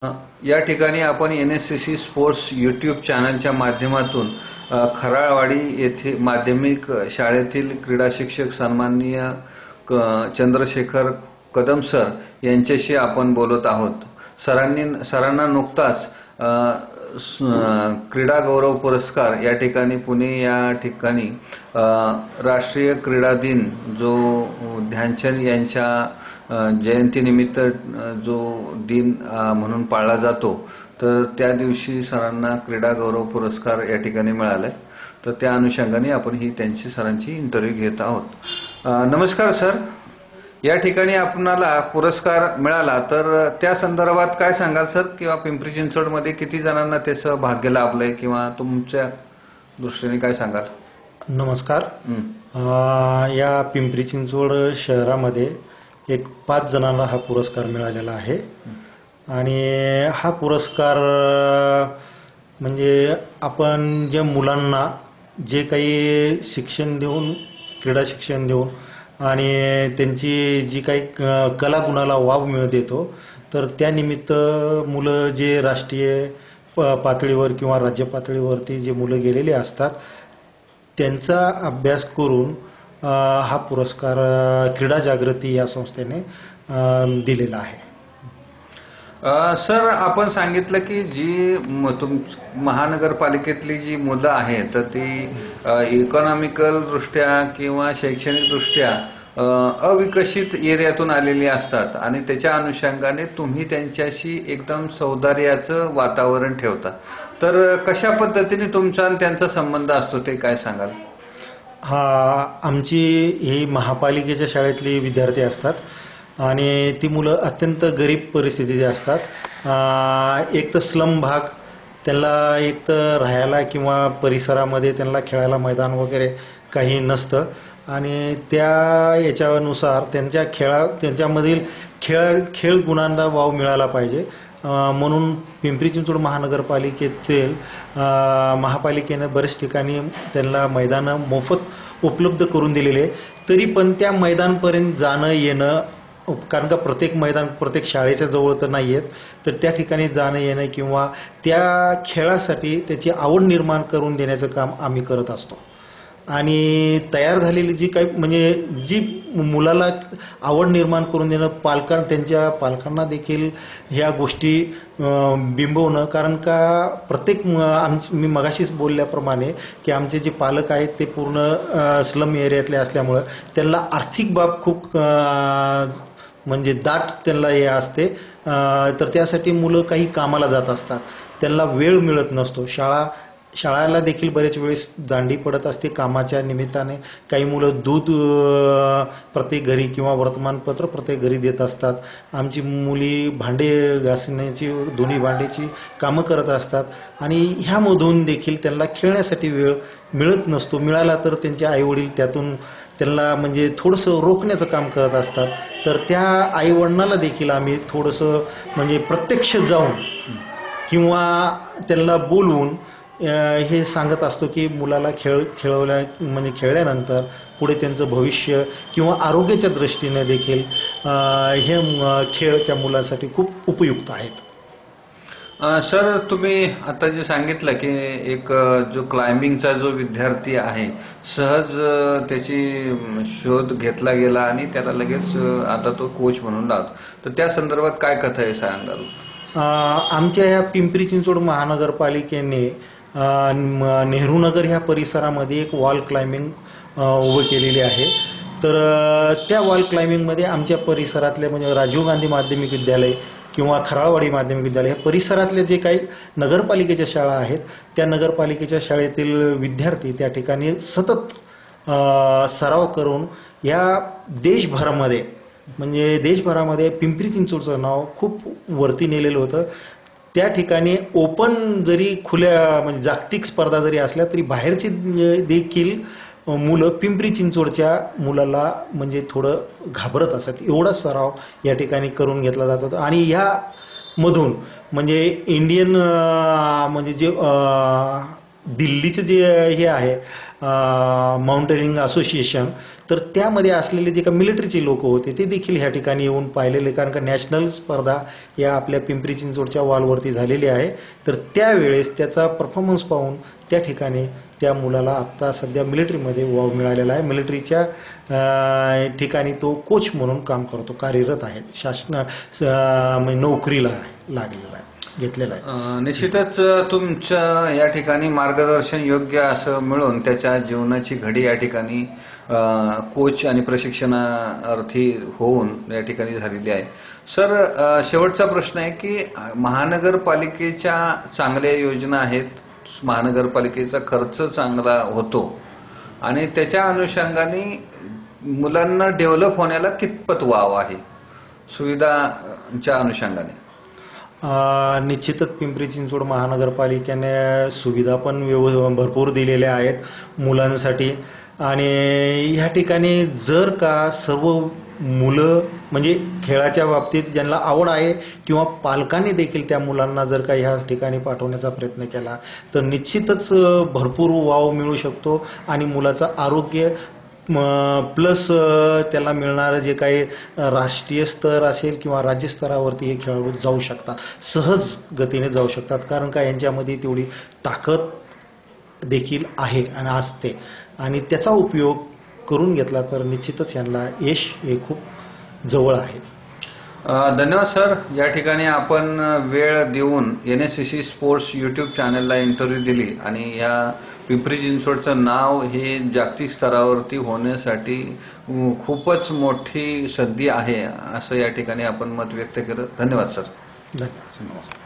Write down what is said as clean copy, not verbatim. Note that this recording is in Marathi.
अ, या ठिकाणी आपण NSCC स्पोर्ट्स यूट्यूब चॅनलच्या माध्यमातून खराळवाडी येथे माध्यमिक शाळेतील क्रीडा शिक्षक सन्माननीय चंद्रशेखर कदम सर यांच्याशी आपण बोलत आहोत। सरांना नुकताच क्रीडा गौरव पुरस्कार या ठिकाणी पुणे या ठिकाणी राष्ट्रीय क्रीडा दिन जो ध्यानचंद यांच्या जयंतीनिमित्त जो दिन म्हणून पाळला जातो, तर त्या दिवशी सरांना क्रीडा गौरव पुरस्कार या ठिकाणी मिळालाय। तर त्या अनुषंगाने आपण ही त्यांची सरांची इंटरव्ह्यू घेत आहोत। नमस्कार सर, या ठिकाणी आपणाला पुरस्कार मिळाला, तर त्या संदर्भात काय सांगाल सर? किंवा पिंपरी चिंचवडमध्ये किती जणांना त्याचं भाग्य लाभलंय किंवा तुमच्या दृष्टीने काय सांगाल? नमस्कार। या पिंपरी चिंचवड शहरामध्ये एक 5 जणांना हा पुरस्कार मिळालेला आहे आणि हा पुरस्कार म्हणजे आपण ज्या मुलांना जे काही शिक्षण देऊन, क्रीडा शिक्षण देऊन आणि त्यांची जी काही कलागुणाला वाव देतो, तर त्यानिमित्त मुलं जे राष्ट्रीय पातळीवर किंवा राज्य पातळीवरती जे मुलं गेलेले असतात त्यांचा अभ्यास करून हा पुरस्कार क्रीडा जागृती या संस्थेने दिलेला आहे। सर, आपण सांगितलं की जी महानगरपालिकेतली जी मुलं आहेत तर ती इकॉनॉमिकल दृष्ट्या किंवा शैक्षणिक दृष्ट्या अविकसित एरियातून आलेली असतात आणि त्याच्या अनुषंगाने तुम्ही त्यांच्याशी एकदम सौहार्दाचं वातावरण ठेवता, तर कशा पद्धतीने तुमचा आणि त्यांचा संबंध असतो ते काय सांगाल? आमची ही महापालिकेच्या शाळेतली विद्यार्थी असतात आणि ती मुलं अत्यंत गरीब परिस्थितीचे असतात। एक तर स्लम भाग, त्यांना एक तर राहायला किंवा परिसरामध्ये त्यांना खेळायला मैदान वगैरे काही नसतं आणि त्या याच्यानुसार त्यांच्यामधील खेळ गुणांना वाव मिळाला पाहिजे म्हणून पिंपरी चिंचवड महापालिकेनं बरेच ठिकाणी त्यांना मैदानं मोफत उपलब्ध करून दिलेले, तरी पण त्या मैदानपर्यंत जाणं येणं, कारण का प्रत्येक मैदान प्रत्येक शाळेच्या जवळ तर नाही आहेत, तर त्या ठिकाणी जाणं येणं किंवा त्या खेळासाठी त्याची आवड निर्माण करून देण्याचं काम आम्ही करत असतो आणि तयार झालेली जी काही म्हणजे जी मुलाला आवड निर्माण करून देणं, त्यांच्या पालकांना देखील ह्या गोष्टी बिंबवणं, कारण का मी मगाशीच बोलल्याप्रमाणे की आमचे जे पालक आहेत ते पूर्ण स्लम एरियातले असल्यामुळं त्यांना आर्थिक बाब खूप म्हणजे दाट त्यांना हे असते, तर त्यासाठी मुलं काही कामाला जात असतात, त्यांना वेळ मिळत नसतो। शाळाला देखील बरेच वेळेस दांडी पडत असते कामाच्या निमित्ताने। काही मुलं दूध प्रत्येक घरी किंवा वर्तमानपत्र प्रत्येक घरी देत असतात। आमची मुली भांडे घासण्याची, दोन्ही भांड्याची कामं करत असतात आणि ह्यामधून देखील त्यांना खेळण्यासाठी वेळ मिळत नसतो। मिळाला तर त्यांचे आईवडील त्यातून त्यांना म्हणजे थोडंसं रोखण्याचं काम करत असतात, तर त्या आईवडिलांना देखील आम्ही थोडंसं म्हणजे प्रत्यक्ष जाऊन किंवा त्यांना बोलवून हे सांगत असतो की मुलाला खेळल्यानंतर पुढे त्यांचं भविष्य किंवा आरोग्याच्या दृष्टीने देखील हे खेळ त्या मुलासाठी खूप उपयुक्त आहेत। सर, तुम्ही आता जे सांगितलं की एक जो क्लाइम्बिंगचा जो विद्यार्थी आहे, सहज त्याची शोध घेतला गेला आणि त्याला लगेच आता तो कोच म्हणून लागतो, तर त्या संदर्भात काय कथा आहे सांगाल? आमच्या या पिंपरी चिंचवड महानगरपालिकेने नेहरू नगर ह्या परिसरामध्ये एक वॉल क्लाइम्बिंग उभं केलेली आहे, तर त्या वॉल क्लाइम्बिंगमध्ये आमच्या परिसरातले म्हणजे राजीव गांधी माध्यमिक विद्यालय किंवा खराळवाडी माध्यमिक विद्यालय ह्या परिसरातले जे काही नगरपालिकेच्या शाळा आहेत, त्या नगरपालिकेच्या शाळेतील विद्यार्थी त्या ठिकाणी सतत सराव करून या देशभरामध्ये पिंपरी चिंचवडचं नाव खूप वरती नेलेलं होतं। त्या ठिकाणी ओपन जरी खुल्या म्हणजे जागतिक स्पर्धा जरी असल्या तरी बाहेरची देखील मुलं पिंपरी चिंचवडच्या मुलाला म्हणजे थोडं घाबरत असतात, एवढा सराव या ठिकाणी करून घेतला जातो आणि ह्या मधून म्हणजे इंडियन म्हणजे जे दिल्लीचं जे हे आहे माउंटेनिंग असोसिएशन, तर त्यामध्ये असलेले जे काही मिलिटरीचे लोक होते ते देखील ह्या ठिकाणी येऊन पाहिलेले, कारण का नॅशनल स्पर्धा या आपल्या पिंपरी चिंचवडच्या वॉलवरती झालेली आहे. तर त्यावेळेस त्याचा परफॉर्मन्स पाहून त्या ठिकाणी त्या मुलाला आत्ता सध्या मिलिटरीमध्ये वाव मिळालेला आहे. मिलिटरीच्या ठिकाणी तो कोच म्हणून काम करतो, कार्यरत आहे, म्हणजे नोकरीला लागलेला आहे, घेतलेला आहे. निश्चितच तुमच्या या ठिकाणी मार्गदर्शन योग्य असं मिळून त्याच्या जीवनाची घडी या ठिकाणी कोच आणि प्रशिक्षणार्थी होऊन या ठिकाणी झालेली आहे. सर, शेवटचा प्रश्न आहे की महानगरपालिकेच्या चांगल्या योजना आहेत, महानगरपालिकेचा खर्च चांगला होतो आणि त्याच्या अनुषंगाने मुलांना डेव्हलप होण्याला कितपत वाव आहे सुविधांच्या अनुषंगाने? निश्चितच पिंपरी चिंचवड महानगरपालिकेने सुविधा पण भरपूर दिलेल्या आहेत मुलांसाठी. आणि ह्या ठिकाणी जर का सर्व मुलं म्हणजे खेळाच्या बाबतीत ज्यांना आवड आहे किंवा पालकांनी देखील त्या मुलांना जर का ह्या ठिकाणी पाठवण्याचा प्रयत्न केला तर निश्चितच भरपूर वाव मिळू शकतो आणि मुलाचं आरोग्य प्लस त्याला मिळणारं जे काही राष्ट्रीय स्तर असेल किंवा राज्यस्तरावरती हे खेळाडू जाऊ शकतात, सहज गतीने जाऊ शकतात, कारण का यांच्यामध्ये तेवढी ताकद देखील आहे आणि असते आणि त्याचा उपयोग करून घेतला तर निश्चितच यांना यश हे खूप जवळ आहे. धन्यवाद सर. या ठिकाणी आपण वेळ देऊन NSCC स्पोर्ट्स यूट्यूब चॅनलला इंटरव्ह्यू दिली आणि या पिंपरी चिंचवडचं नाव हे जागतिक स्तरावरती होण्यासाठी खूपच मोठी संधी आहे असं या ठिकाणी आपण मत व्यक्त केलं. धन्यवाद सर. धन्यवाद.